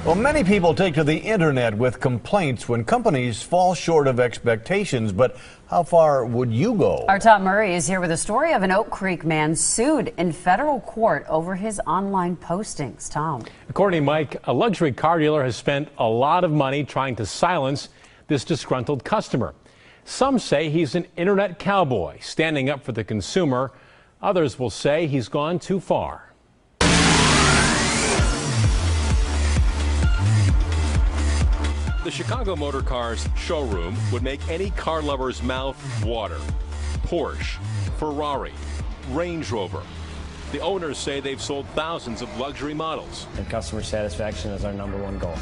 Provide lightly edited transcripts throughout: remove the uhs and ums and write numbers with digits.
Well, many people take to the internet with complaints when companies fall short of expectations, but how far would you go? Our Tom Murray is here with a story of an Oak Creek man sued in federal court over his online postings. Tom. According to Mike, a luxury car dealer has spent a lot of money trying to silence this disgruntled customer. Some say he's an internet cowboy standing up for the consumer. Others will say he's gone too far. The Chicago Motor Cars showroom would make any car lover's mouth water. Porsche, Ferrari, Range Rover. The owners say they've sold thousands of luxury models. And customer satisfaction is our #1 goal.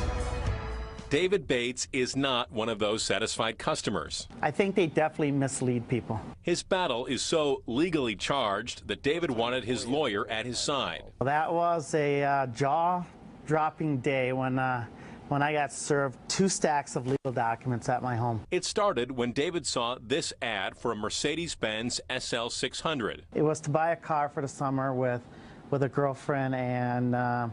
David Bates is not one of those satisfied customers. I think they definitely mislead people. His battle is so legally charged that David wanted his lawyer at his side. That was a jaw-dropping day when I got served 2 stacks of legal documents at my home. It started when David saw this ad for a Mercedes-Benz SL600. It was to buy a car for the summer with a girlfriend and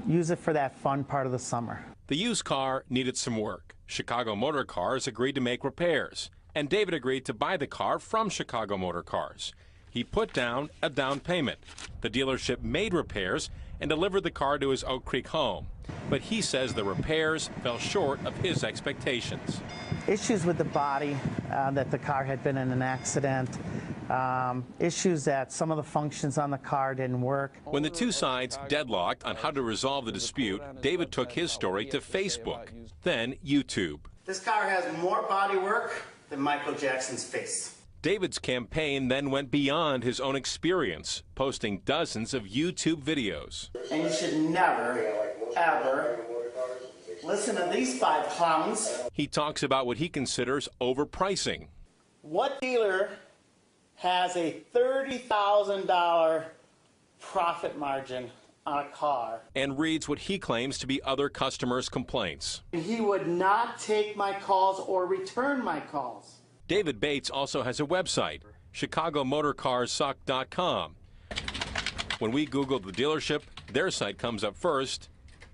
use it for that fun part of the summer. The used car needed some work. Chicago Motor Cars agreed to make repairs, and David agreed to buy the car from Chicago Motor Cars. He put down a down payment. The dealership made repairs and delivered the car to his Oak Creek home. But he says the repairs fell short of his expectations. Issues with the body, that the car had been in an accident, issues that some of the functions on the car didn't work. When the two sides deadlocked on how to resolve the dispute, David took his story to Facebook, then YouTube. This car has more body work than Michael Jackson's face. David's campaign then went beyond his own experience, posting dozens of YouTube videos. And you should never, ever listen to these 5 clowns. He talks about what he considers overpricing. What dealer has a $30,000 profit margin on a car? And reads what he claims to be other customers' complaints. He would not take my calls or return my calls. David Bates also has a website, ChicagoMotorCarsSuck.com. When we Googled the dealership, their site comes up first.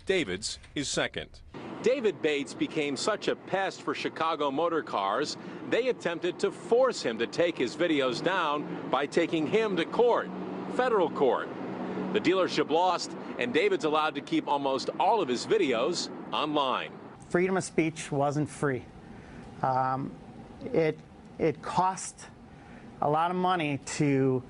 David's is second. David Bates became such a pest for Chicago Motor Cars, they attempted to force him to take his videos down by taking him to court, federal court. The dealership lost, and David's allowed to keep almost all of his videos online. Freedom of speech wasn't free. It cost a lot of money to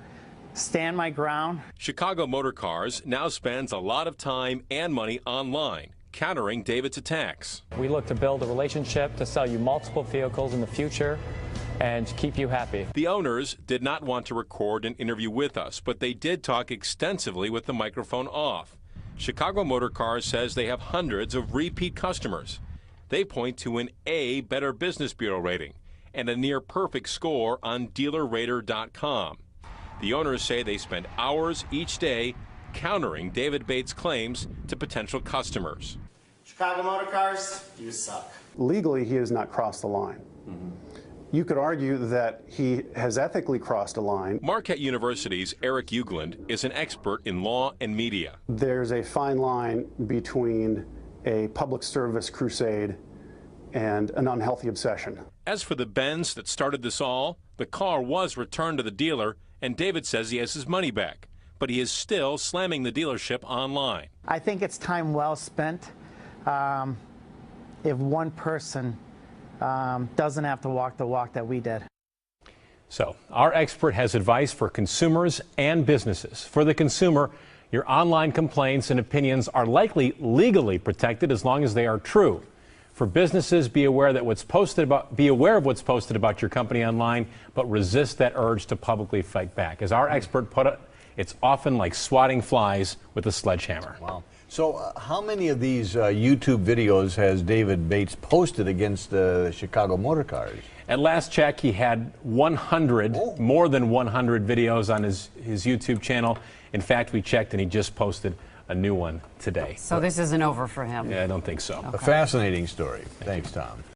stand my ground. Chicago Motor Cars now spends a lot of time and money online, countering David's attacks. We look to build a relationship to sell you multiple vehicles in the future and to keep you happy. The owners did not want to record an interview with us, but they did talk extensively with the microphone off. Chicago Motor Cars says they have hundreds of repeat customers. They point to an A Better Business Bureau rating and a near-perfect score on DealerRater.com. The owners say they spend hours each day countering David Bates' claims to potential customers. Chicago Motor Cars, you suck. Legally, he has not crossed the line. You could argue that he has ethically crossed a line. Marquette University's Eric Ugland is an expert in law and media. There's a fine line between a public service crusade and an unhealthy obsession. As for the Benz that started this all, the car was returned to the dealer, and David says he has his money back. But he is still slamming the dealership online. I think it's time well spent if one person doesn't have to walk the walk that we did. So, our expert has advice for consumers and businesses. For the consumer, your online complaints and opinions are likely legally protected as long as they are true. For businesses, be aware of what's posted about your company online, but resist that urge to publicly fight back. As our expert put it, it's often like swatting flies with a sledgehammer. Wow. So how many of these YouTube videos has David Bates posted against Chicago Motor Cars? At last check, he had 100, more than 100 videos on his YouTube channel. In fact, we checked and he just posted a new one today. So this isn't over for him? Yeah, I don't think so. A fascinating story. Thanks, Tom.